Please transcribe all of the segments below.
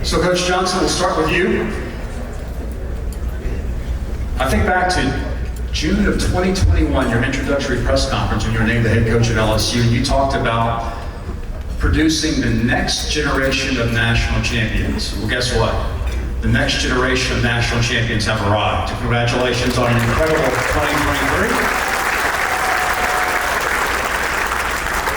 So Coach Johnson, we'll start with you. I think back to June of 2021, your introductory press conference when you were named the head coach at LSU, and you talked about producing the next generation of national champions. Well, guess what? The next generation of national champions have arrived. Congratulations on an incredible 2023.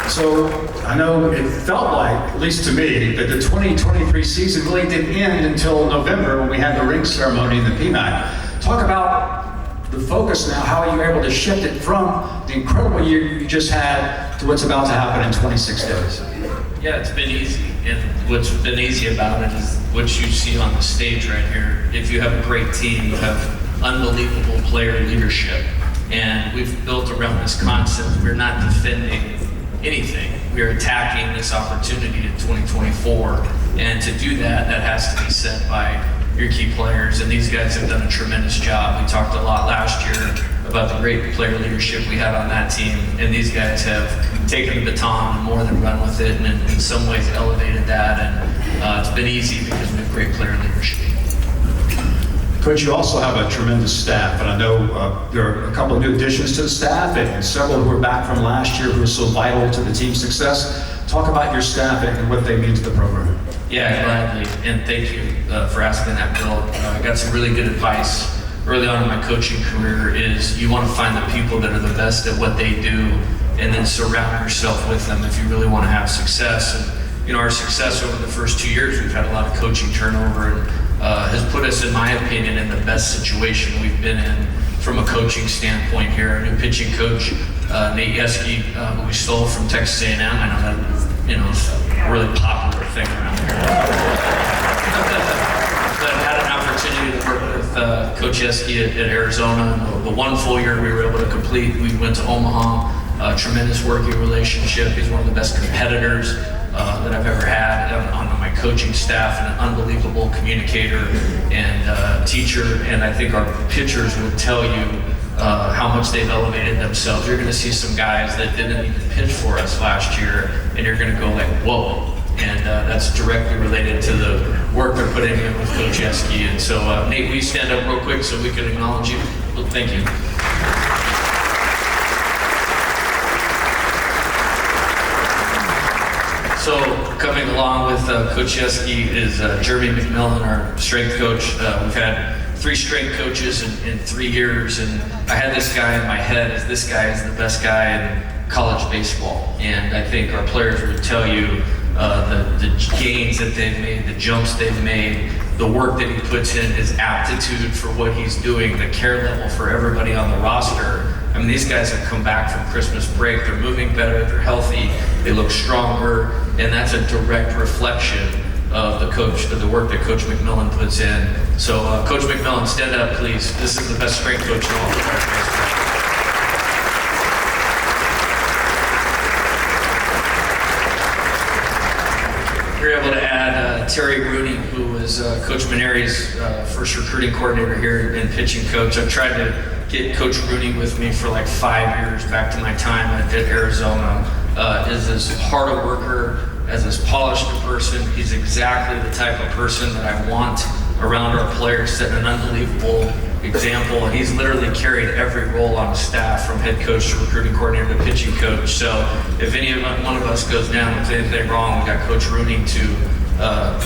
So I know it felt like, at least to me, that the 2023 season really didn't end until November when we had the ring ceremony in the PMAC. Talk about the focus now, how you were able to shift it from the incredible year you just had to what's about to happen in 26 days. Yeah, it's been easy. And what's been easy about it is what you see on the stage right here. If you have a great team, you have unbelievable player leadership. And we've built around this concept. We're not defending anything. We're attacking this opportunity in 2024. And to do that, that has to be set by your key players. And these guys have done a tremendous job. We talked a lot last year about the great player leadership we had on that team. And these guys have taken the baton and more than run with it, and in some ways elevated that. And it's been easy because we have great player leadership. Coach, you also have a tremendous staff, and I know there are a couple of new additions to the staff and several who are back from last year who are so vital to the team's success. Talk about your staff and what they mean to the program. Yeah, gladly, and thank you for asking that, Bill. I got some really good advice early on in my coaching career is you want to find the people that are the best at what they do and then surround yourself with them if you really want to have success. And, you know, our success over the first 2 years, we've had a lot of coaching turnover and has put us, in my opinion, in the best situation we've been in from a coaching standpoint here. Our new pitching coach, Nate Yeski, who we stole from Texas A&M. I know that, you know, it's a really popular thing around here. But I had an opportunity to work with Coach Yeski at Arizona. The one full year we were able to complete, we went to Omaha, tremendous working relationship. He's one of the best competitors that I've ever had on my coaching staff, and an unbelievable communicator and teacher. And I think our pitchers would tell you how much they've elevated themselves. You're going to see some guys that didn't even pitch for us last year, and you're going to go like, whoa. And that's directly related to the work they're putting in with Coach Yeski. And so, Nate, will you stand up real quick so we can acknowledge you? Well, thank you. So, coming along with Coach Yeski is Jeremy McMillan, our strength coach. We've had 3 strength coaches in 3 years, and I had this guy in my head as this guy is the best guy in college baseball. And I think our players would tell you the gains that they've made, the jumps they've made, the work that he puts in, his aptitude for what he's doing, the care level for everybody on the roster. I mean, these guys have come back from Christmas break. They're moving better, they're healthy, they look stronger, and that's a direct reflection of the work that Coach McMillan puts in. So, Coach McMillan, stand up, please. This is the best strength coach in all of college baseball. We were able to add Terry Rooney, who was Coach Maneri's first recruiting coordinator here and pitching coach. I've tried to get Coach Rooney with me for like 5 years, back to my time at Arizona. Is as hard a worker, as polished a person. He's exactly the type of person that I want around our players, setting an unbelievable example. And he's literally carried every role on the staff, from head coach to recruiting coordinator to pitching coach. So if one of us goes down with anything wrong, we got Coach Rooney to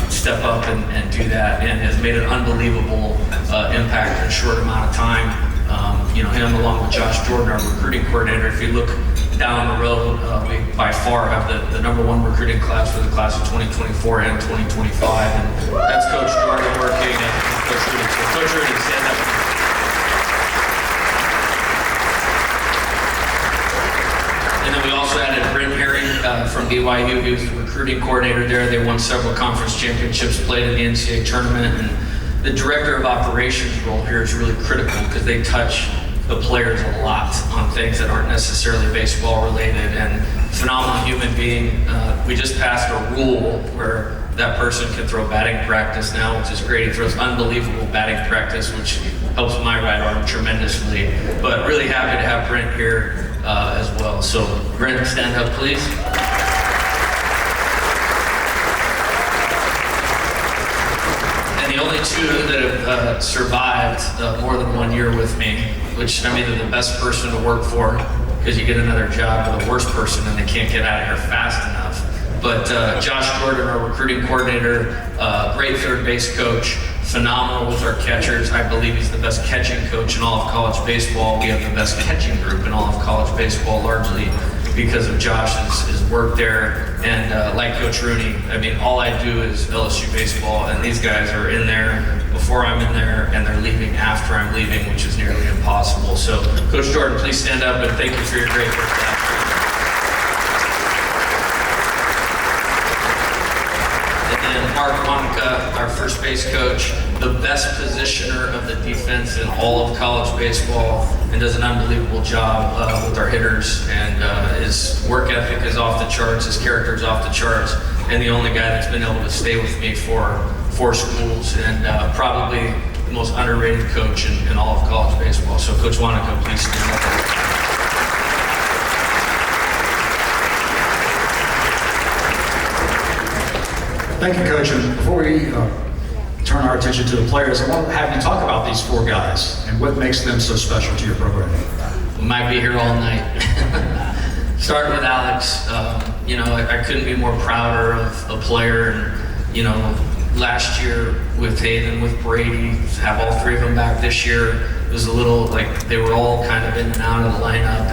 step up and do that, and has made an unbelievable impact in a short amount of time. You know, him along with Josh Jordan, our recruiting coordinator. If you look down the road, we by far have the #1 recruiting class for the class of 2024 and 2025, and that's Coach Jordan working and Coach Rudy. So Coach Rudy, stand up. And then we also added Brent Herring from BYU. He was the recruiting coordinator there. They won several conference championships, played in the NCAA tournament, and the director of operations role here is really critical because they touch the players a lot on things that aren't necessarily baseball related. And phenomenal human being. We just passed a rule where that person can throw batting practice now, which is great. He throws unbelievable batting practice, which helps my right arm tremendously. But really happy to have Brent here as well. So Brent, stand up, please. only two that have survived more than 1 year with me, which, I mean, they're the best person to work for because you get another job with the worst person and they can't get out of here fast enough. But Josh Jordan, our recruiting coordinator, great third base coach, phenomenal with our catchers. I believe he's the best catching coach in all of college baseball. We have the best catching group in all of college baseball, largely because of Josh's work there. And like Coach Rooney, I mean, all I do is LSU baseball, and these guys are in there before I'm in there, and they're leaving after I'm leaving, which is nearly impossible. So, Coach Jordan, please stand up, and thank you for your great work last year. Mark Monica, our first base coach, the best positioner of the defense in all of college baseball, and does an unbelievable job with our hitters. And his work ethic is off the charts, his character is off the charts, and the only guy that's been able to stay with me for 4 schools, and probably the most underrated coach in all of college baseball. So, Coach Monica, please stand up. Thank you, Coach. And before we turn our attention to the players, I want to have you talk about these 4 guys and what makes them so special to your program. We might be here all night. Starting with Alex, you know, I couldn't be more prouder of a player. And, you know, last year with Hayden, with Brady, have all 3 of them back this year. It was a little like they were all kind of in and out of the lineup,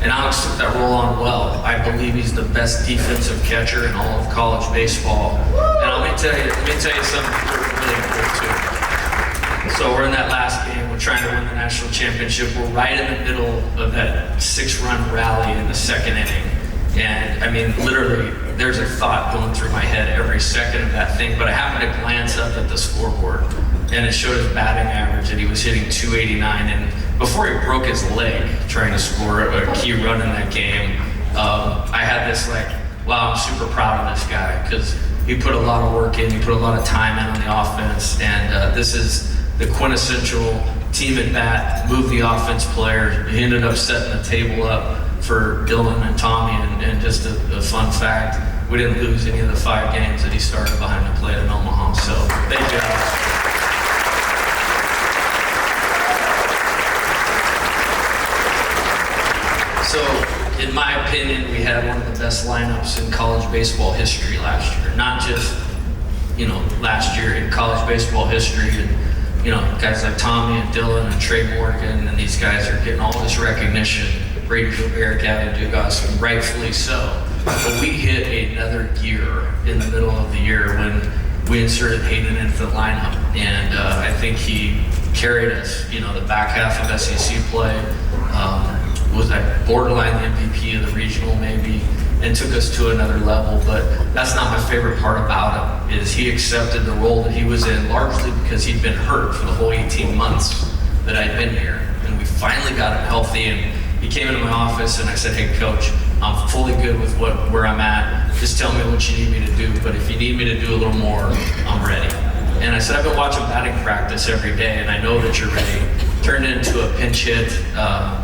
and Alex took that role on well. I believe he's the best defensive catcher in all of college baseball. And let me tell you something really cool too. So we're in that last game. We're trying to win the national championship. We're right in the middle of that 6-run rally in the 2nd inning. And I mean, literally, there's a thought going through my head every second of that thing. But I happened to glance up at the scoreboard, and it showed his batting average, and he was hitting 289. And before he broke his leg trying to score a key run in that game, I had this like, wow, I'm super proud of this guy because he put a lot of work in, he put a lot of time in on the offense, and this is the quintessential team at bat, move the offense player. He ended up setting the table up for Dylan and Tommy, and just a fun fact, we didn't lose any of the 5 games that he started behind the plate in Omaha. So thank you, Alex. So, in my opinion, we had one of the best lineups in college baseball history last year. Not just, you know, last year in college baseball history. And, you know, guys like Tommy and Dylan and Trey Morgan, and these guys are getting all this recognition. Brady Gilbert, Gavin Dugas, rightfully so. But we hit another gear in the middle of the year when we inserted Hayden into the lineup. And I think he carried us, you know, the back half of SEC play. Was that borderline the MVP of the regional maybe, and took us to another level. But that's not my favorite part about him, is he accepted the role that he was in largely because he'd been hurt for the whole 18 months that I'd been here. And we finally got him healthy, and he came into my office and I said, hey coach, I'm fully good with where I'm at. Just tell me what you need me to do, but if you need me to do a little more, I'm ready. And I said, I've been watching batting practice every day, and I know that you're ready. Turned it into a pinch hit,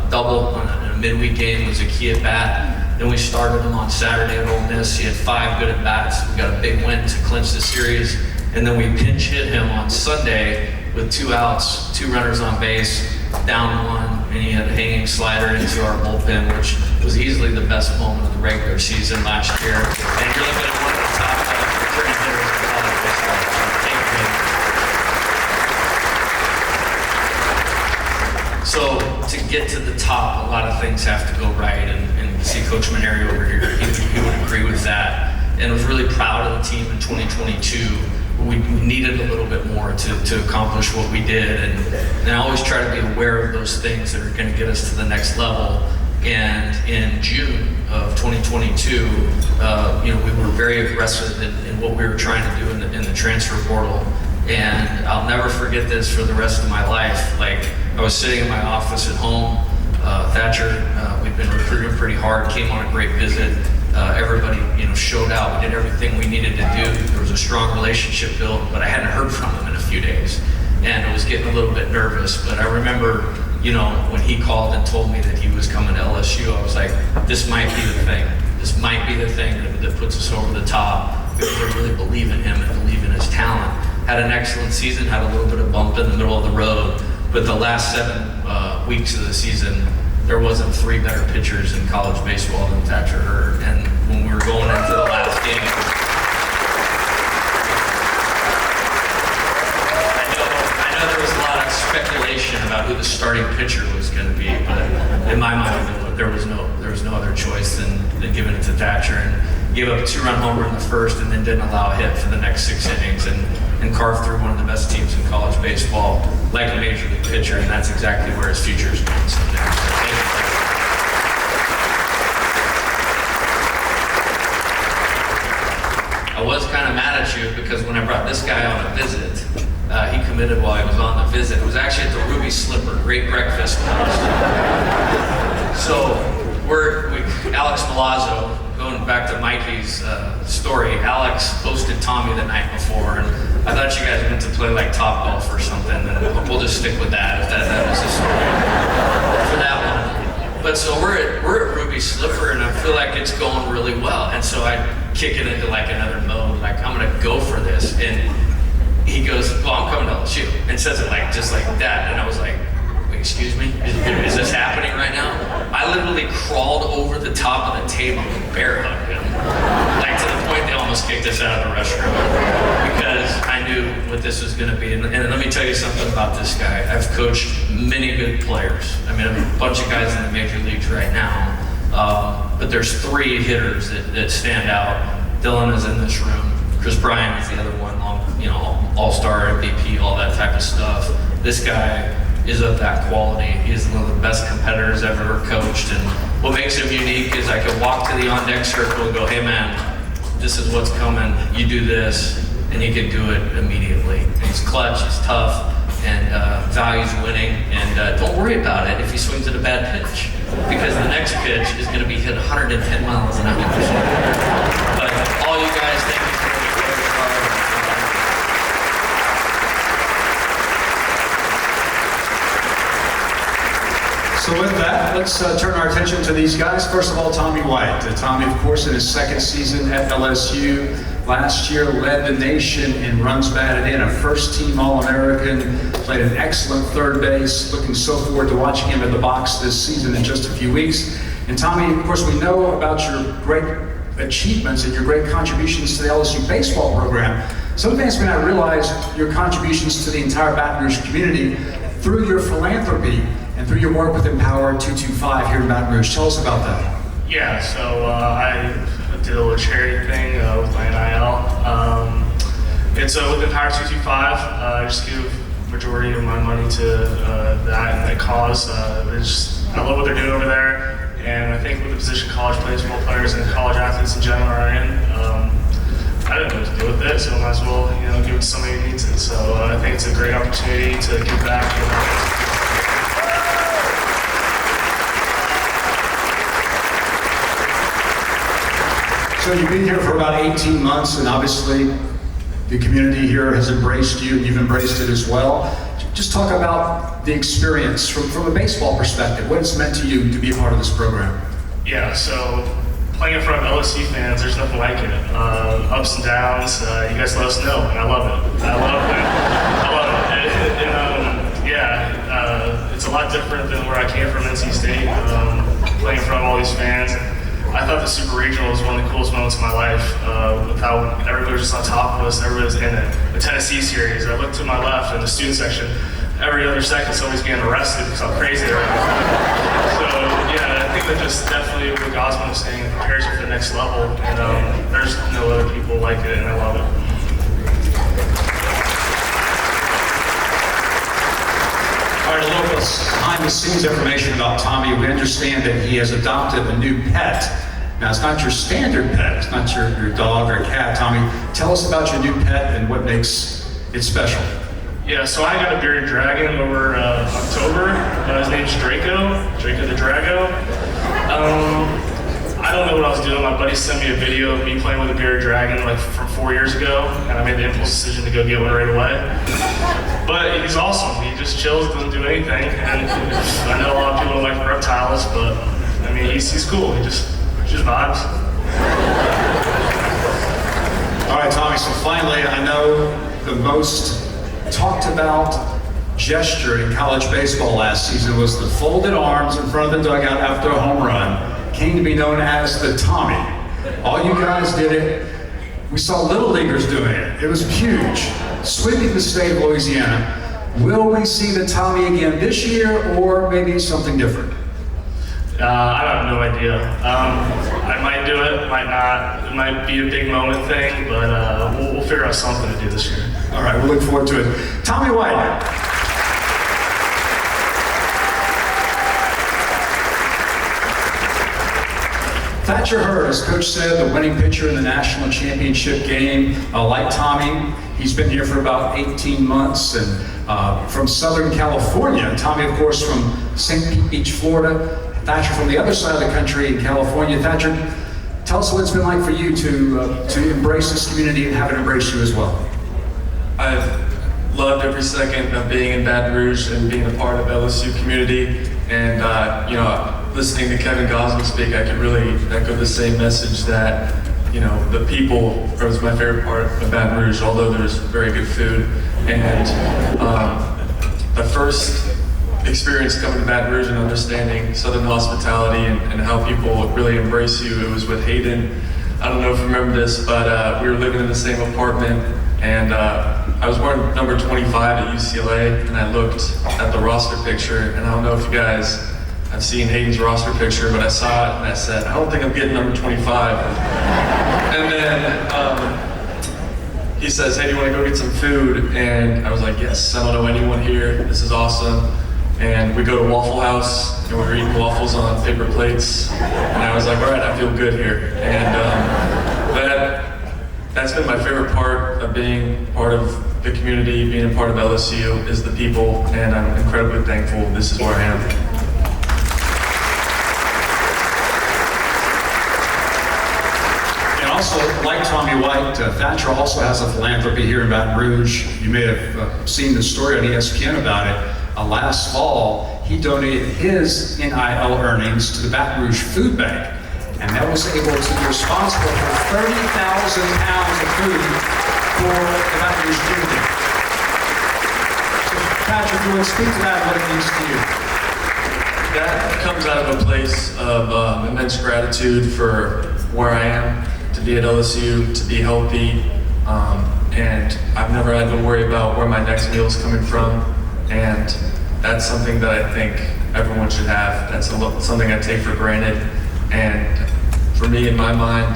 double in a midweek game was a key at bat. Then we started him on Saturday at Ole Miss. He had 5 good at bats. We got a big win to clinch the series. And then we pinch hit him on Sunday with 2 outs, 2 runners on base, down 1, and he had a hanging slider into our bullpen, which was easily the best moment of the regular season last year. And you're looking at one of the top returning hitters in college baseball. Thank you. So to get to the top, a lot of things have to go right, and see Coach Maneri over here, he would agree with that. And I was really proud of the team in 2022. We needed a little bit more to accomplish what we did, and I always try to be aware of those things that are going to get us to the next level. And in June of 2022, you know, we were very aggressive in what we were trying to do in the transfer portal. And I'll never forget this for the rest of my life. Like, I was sitting in my office at home. Thatcher, we'd been recruiting pretty hard, came on a great visit. Everybody, you know, showed out. We did everything we needed to do. There was a strong relationship built, but I hadn't heard from him in a few days. And I was getting a little bit nervous. But I remember, you know, when he called and told me that he was coming to LSU, I was like, this might be the thing. This might be the thing that puts us over the top, because I really believe in him and believe in his talent. had an excellent season, had a little bit of bump in the middle of the road, but the last 7 weeks of the season, there wasn't 3 better pitchers in college baseball than Thatcher Hurd. And when we were going into the last game, I know there was a lot of speculation about who the starting pitcher was going to be, but in my mind, there was no other choice than giving it to Thatcher. And gave up a 2-run homer in the first, and then didn't allow a hit for the next 6 innings, and carved through one of the best teams in college baseball like a major league pitcher, and that's exactly where his future is going someday. I was kind of mad at you because when I brought this guy on a visit, he committed while he was on the visit. It was actually at the Ruby Slipper, great breakfast. So Alex Milazzo, going back to Mikie's story, Alex hosted Tommy the night before, and I thought you guys were meant to play like Top Golf or something, and we'll just stick with that if that was the story for that one. But so we're at Ruby Slipper, and I feel like it's going really well, and so I kick it into like another mode, like I'm gonna go for this, and he goes, well, I'm coming to LSU, and says it like just like that, and I was like, wait, excuse me, is this happening right now? I literally crawled over the top of the table and bear hugged him, like to the point they almost kicked us out of the restroom because I knew what this was going to be. And let me tell you something about this guy. I've coached many good players. I mean, I have a bunch of guys in the major leagues right now, but there's 3 hitters that stand out. Dylan is in this room. Chris Bryant is the other one, all-star, MVP, all that type of stuff. This guy is of that quality. He's one of the best competitors I've ever coached, and what makes him unique is I could walk to the on-deck circle and go, hey man, this is what's coming, you do this, and he could do it immediately. And he's clutch, he's tough, and values winning, and don't worry about it if he swings at a bad pitch, because the next pitch is going to be hit 110 miles an hour. But all you guys, thank you for working hard. So with that, let's turn our attention to these guys. First of all, Tommy White. Tommy, of course, in his 2nd season at LSU, last year led the nation in runs batted in, a first-team All-American, played an excellent third base. Looking so forward to watching him at the box this season in just a few weeks. And Tommy, of course, we know about your great achievements and your great contributions to the LSU baseball program. Some fans may not realize your contributions to the entire Baton Rouge community through your philanthropy and through your work with Empower 225 here in Baton Rouge. Tell us about that. Yeah, so I did a little charity thing with my NIL. It's with Empower 225. I just give majority of my money to that cause. I love what they're doing over there, and I think with the position college baseball players and college athletes in general are in, I didn't know what to do with it, so I might as well give it to somebody who needs it. So I think it's a great opportunity to give back. So you've been here for about 18 months, and obviously the community here has embraced you, and you've embraced it as well. Just talk about the experience from a baseball perspective, what it's meant to you to be a part of this program. Yeah, so playing in front of LSU fans, there's nothing like it. Ups and downs, you guys let us know, and I love it. I love it. It's a lot different than where I came from, NC State, playing in front of all these fans. I thought the Super Regional was one of the coolest moments of my life, with how everybody was just on top of us, everybody was in it. The Tennessee series, I looked to my left in the student section, every other second somebody's getting arrested because how crazy they are. So yeah, I think that just definitely what Gosman was saying prepares you for the next level, and there's no other people like it, and I love it. All right, a little behind-the-scenes information about Tommy. We understand that he has adopted a new pet. Now, it's not your standard pet. It's not your dog or cat. Tommy, tell us about your new pet and what makes it special. Yeah, so I got a bearded dragon over October. His name's Draco the Drago. I don't know what I was doing. My buddy sent me a video of me playing with a bearded dragon like from 4 years ago, and I made the impulse decision to go get one right away. But he's awesome. He just chills, doesn't do anything. And I know a lot of people don't like reptiles, but I mean, he's cool. He just vibes. All right, Tommy, so finally, I know the most talked about gesture in college baseball last season was the folded arms in front of the dugout after a home run, came to be known as the Tommy. All you guys did it. We saw little leaguers doing it. It was huge, sweeping the state of Louisiana. Will we see the Tommy again this year, or maybe something different? I have no idea. I might do it, might not. It might be a big moment thing, but we'll figure out something to do this year. All right, we'll look forward to it. Tommy White. Thatcher Hurd, as Coach said, the winning pitcher in the national championship game. Like Tommy, he's been here for about 18 months and from Southern California. Tommy, of course, from St. Pete Beach, Florida. Thatcher from the other side of the country in California. Thatcher, tell us what it's been like for you to embrace this community and have it embrace you as well. I've loved every second of being in Baton Rouge and being a part of LSU community. And listening to Kevin Gosling speak, I could really echo the same message that, the people was my favorite part of Baton Rouge, although there's very good food. And the first experience coming to Baton Rouge and understanding Southern hospitality and how people really embrace you, it was with Hayden. I don't know if you remember this, but we were living in the same apartment, and I was wearing number 25 at UCLA, and I looked at the roster picture, and I don't know if you guys have seen Hayden's roster picture, but I saw it and I said, I don't think I'm getting number 25. And then he says, hey, do you want to go get some food? And I was like, yes, I don't know anyone here. This is awesome. And we go to Waffle House, and we're eating waffles on paper plates. And I was like, all right, I feel good here. And that's been my favorite part of being part of the community, being a part of LSU, is the people. And I'm incredibly thankful this is where I am. Also, like Tommy White, Thatcher also has a philanthropy here in Baton Rouge. You may have seen the story on ESPN about it. Last fall, he donated his NIL earnings to the Baton Rouge Food Bank, and that was able to be responsible for 30,000 pounds of food for the Baton Rouge community. So, Patrick, you would speak to that and what it means to you. That comes out of a place of immense gratitude for where I am, to be at LSU, to be healthy, and I've never had to worry about where my next meal is coming from, and that's something that I think everyone should have. That's something I take for granted, and for me, in my mind,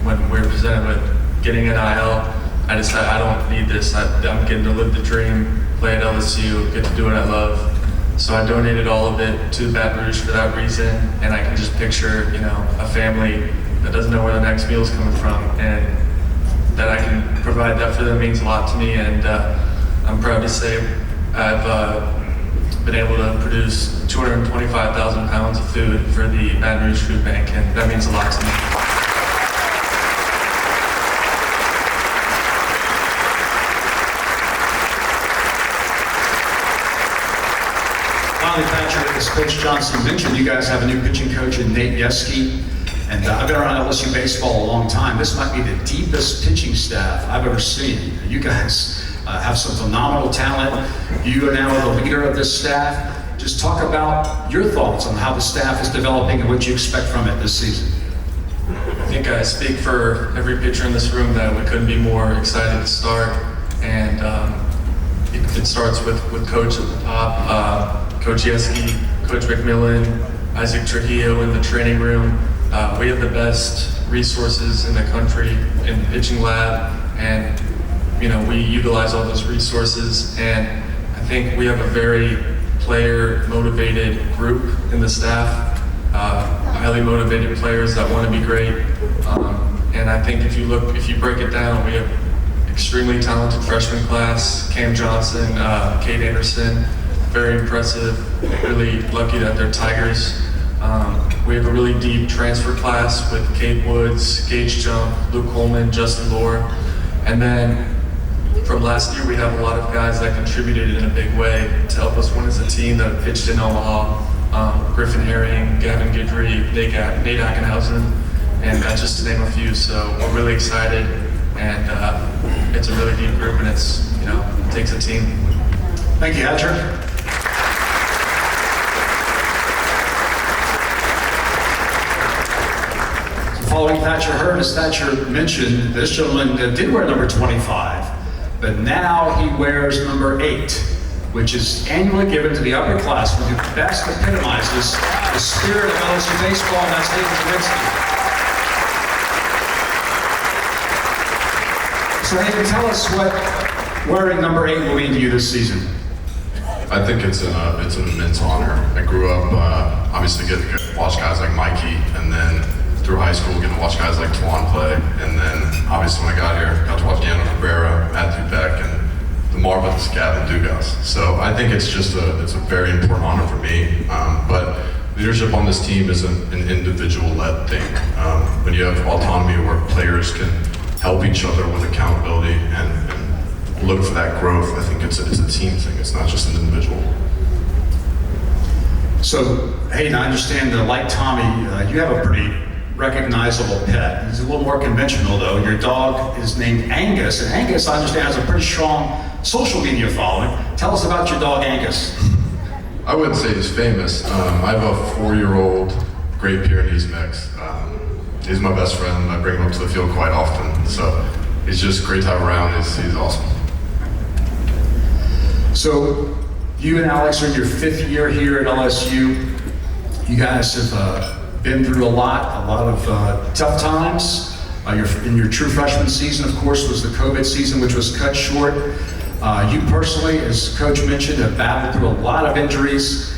when we're presented with getting NIL, I decided I don't need this. I'm getting to live the dream, play at LSU, get to do what I love. So I donated all of it to Baton Rouge for that reason, and I can just picture, a family that doesn't know where the next meal is coming from, and that I can provide that for them means a lot to me. And I'm proud to say I've been able to produce 225,000 pounds of food for the Baton Rouge Food Bank, and that means a lot to me. Finally, Patrick, as Coach Johnson mentioned, you guys have a new pitching coach in Nate Yeske. And I've been around LSU baseball a long time. This might be the deepest pitching staff I've ever seen. You guys have some phenomenal talent. You are now the leader of this staff. Just talk about your thoughts on how the staff is developing and what you expect from it this season. I think I speak for every pitcher in this room that we couldn't be more excited to start. And it starts with Coach at the top, Coach Yeske, Coach McMillan, Isaac Trujillo in the training room. We have the best resources in the country in the pitching lab, and we utilize all those resources, and I think we have a very player-motivated group in the staff, highly motivated players that want to be great, and I think if you break it down, we have extremely talented freshman class, Cam Johnson, Kate Anderson, very impressive, really lucky that they're Tigers. We have a really deep transfer class with Kate Woods, Gage Jump, Luke Coleman, Justin Lohr. And then from last year, we have a lot of guys that contributed in a big way to help us win as a team that have pitched in Omaha. Griffin Herring, Gavin Guidry, Nate Ackenhausen, and that's just to name a few. So we're really excited. and it's a really deep group, and it's, you know, it takes a team. Thank you, Thatcher. Following Thatcher Hurd, as Thatcher mentioned, this gentleman did wear number 25, but now he wears number 8, which is annually given to the upperclassmen who best epitomizes the spirit of LSU baseball, and that's Hayden Travinski. So Hayden, tell us what wearing number 8 will mean to you this season. I think it's an immense honor. I grew up obviously getting to watch guys like Mikie, and then through high school getting to watch guys like Twan play, and then obviously when I got here, got to watch Daniel Cabrera, Mahtook, and the marvelous Gavin Dugas. So I think it's just it's a very important honor for me. But leadership on this team is an individual-led thing. When you have autonomy where players can help each other with accountability and look for that growth, I think it's a team thing. It's not just an individual. So, Hayden, I understand that like Tommy, you have a pretty recognizable pet. He's a little more conventional though. Your dog is named Angus, and Angus, I understand, has a pretty strong social media following. Tell us about your dog, Angus. I wouldn't say he's famous. I have a 4-year-old Great Pyrenees mix. He's my best friend. I bring him up to the field quite often. So he's just great to have around. He's awesome. So you and Alex are in your 5th year here at LSU. You guys have been through a lot of tough times. In your true freshman season, of course, was the COVID season, which was cut short. You personally, as Coach mentioned, have battled through a lot of injuries.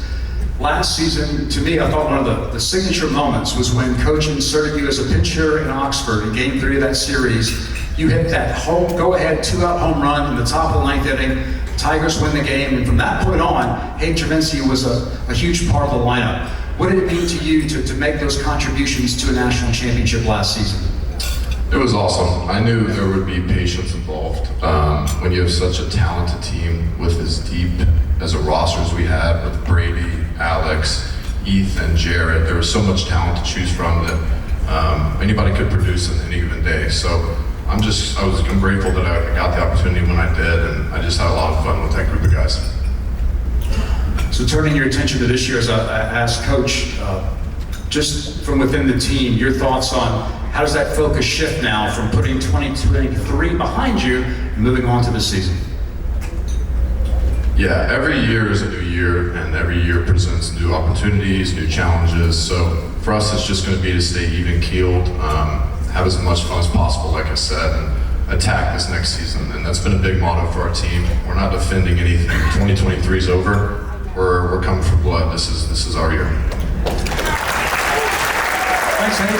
Last season, to me, I thought one of the signature moments was when Coach inserted you as a pitcher in Oxford in Game 3 of that series. You hit that go-ahead 2-out home run in the top of the 9th inning. Tigers win the game, and from that point on, Hayden Travinski was a huge part of the lineup. What did it mean to you to make those contributions to a national championship last season? It was awesome. I knew there would be patience involved. When you have such a talented team with as deep as a roster as we had with Brady, Alex, Ethan, Jarrett, there was so much talent to choose from that anybody could produce in any given day. So I'm grateful that I got the opportunity when I did, and I just had a lot of fun with that group of guys. So turning your attention to this year, as I asked Coach, just from within the team, your thoughts on how does that focus shift now from putting 2023 behind you and moving on to the season? Yeah, every year is a new year, and every year presents new opportunities, new challenges. So for us, it's just going to be to stay even-keeled, have as much fun as possible, like I said, and attack this next season. And that's been a big motto for our team. We're not defending anything. 2023 is over. We're coming for blood. This is our year. Thanks, Hayden.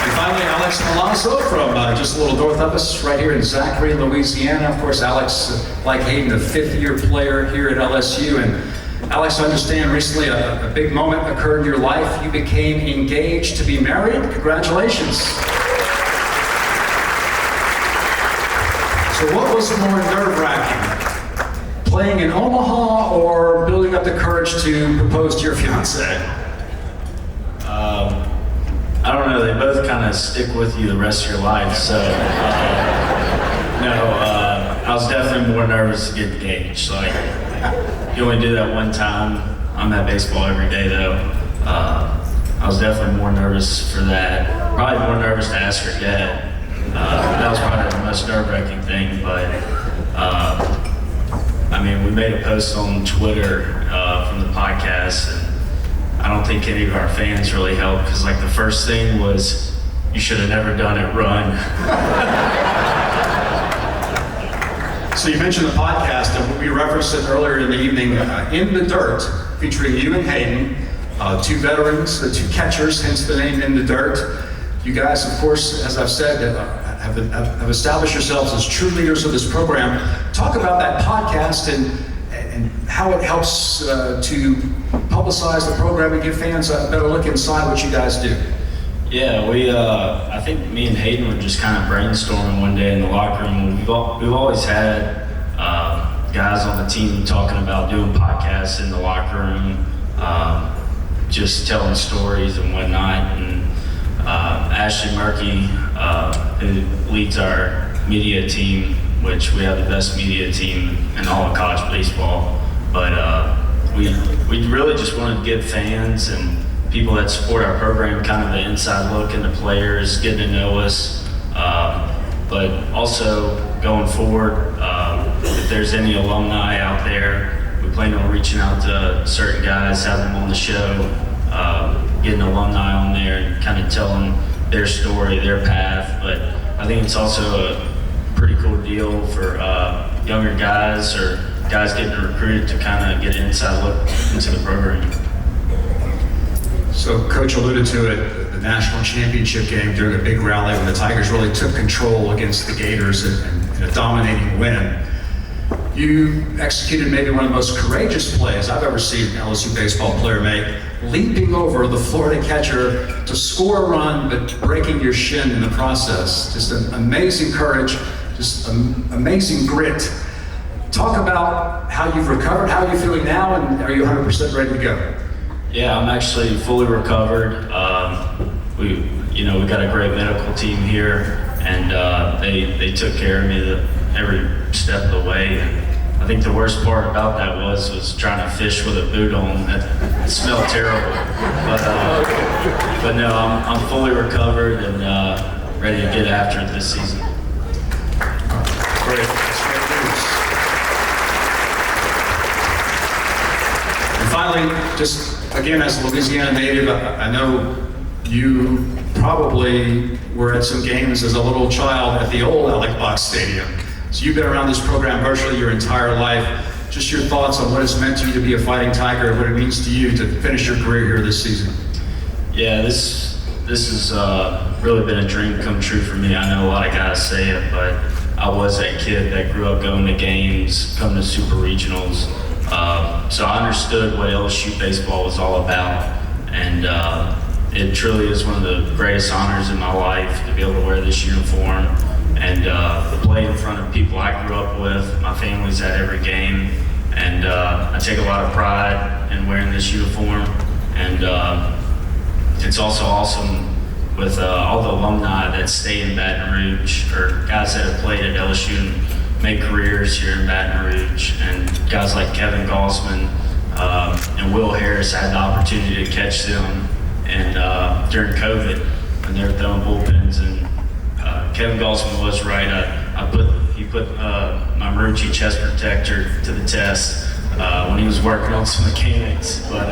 And finally, Alex Milazzo from just a little north of us, right here in Zachary, Louisiana. Of course, Alex, like Hayden, a 5th-year player here at LSU. And Alex, I understand recently a big moment occurred in your life. You became engaged to be married. Congratulations. So what was more nerve-wracking? Playing in Omaha or building up the courage to propose to your fiancée? I don't know, they both kind of stick with you the rest of your life, so I was definitely more nervous to get engaged. Like, you only do that one time. I'm at baseball every day though. I was definitely more nervous for that. Probably more nervous to ask her dad. That was probably the most nerve-wracking thing, but I mean, we made a post on Twitter from the podcast, and I don't think any of our fans really helped, because like the first thing was, you should have never done it, run. So you mentioned the podcast, and we referenced it earlier in the evening, In the Dirt, featuring you and Hayden, 2 veterans, the 2 catchers, hence the name In the Dirt. You guys, of course, as I've said, have established yourselves as true leaders of this program. Talk about that podcast and how it helps to publicize the program and give fans a better look inside what you guys do. Yeah, I think me and Hayden were just kind of brainstorming one day in the locker room. We've always had guys on the team talking about doing podcasts in the locker room, just telling stories and whatnot. And Ashley Murky, who leads our media team, which we have the best media team in all of college baseball. But we really just wanted to give fans and people that support our program kind of an inside look into players, getting to know us. But also going forward, if there's any alumni out there, we plan on reaching out to certain guys, have them on the show, getting alumni on there and kind of telling their story, their path. But I think it's also a pretty cool deal for younger guys or guys getting recruited to kind of get an inside look into the program. So Coach alluded to it, the national championship game during a big rally when the Tigers really took control against the Gators in a dominating win. You executed maybe one of the most courageous plays I've ever seen an LSU baseball player make, leaping over the Florida catcher to score a run, but breaking your shin in the process. Just an amazing courage, just amazing grit. Talk about how you've recovered, how are you feeling now, and are you 100% ready to go? Yeah, I'm actually fully recovered. We got a great medical team here, and they took care of me every step of the way. And I think the worst part about that was trying to fish with a boot on. That smelled terrible. But no, I'm fully recovered and ready to get after it this season. Great. That's great news. And finally, just again, as a Louisiana native, I know you probably were at some games as a little child at the old Alec Box Stadium. So you've been around this program virtually your entire life. Just your thoughts on what it's meant to you to be a Fighting Tiger, and what it means to you to finish your career here this season. Yeah, this has really been a dream come true for me. I know a lot of guys say it, but I was that kid that grew up going to games, coming to super regionals. So I understood what LSU baseball was all about, and it truly is one of the greatest honors in my life to be able to wear this uniform and play in front of people I grew up with. My family's at every game, and I take a lot of pride in wearing this uniform. And it's also awesome with all the alumni that stay in Baton Rouge, or guys that have played at LSU and make careers here in Baton Rouge, and guys like Kevin Gaussman and Will Harris. I had the opportunity to catch them and during COVID when they were throwing bullpens, and Kevin Gaussman was right. He put my Marucci chest protector to the test when he was working on some mechanics. But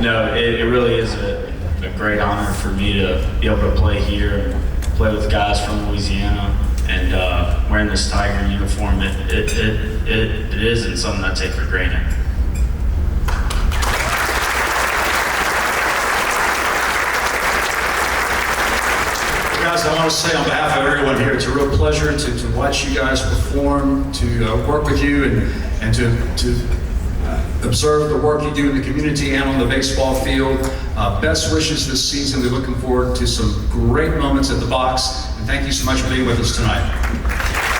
no, it really is a great honor for me to be able to play here, play with guys from Louisiana, and wearing this Tiger uniform. It isn't something I take for granted. Guys, I want to say on behalf of everyone here, it's a real pleasure to watch you guys perform, to work with you, and to observe the work you do in the community and on the baseball field. Best wishes this season. We're looking forward to some great moments at the box, and thank you so much for being with us tonight.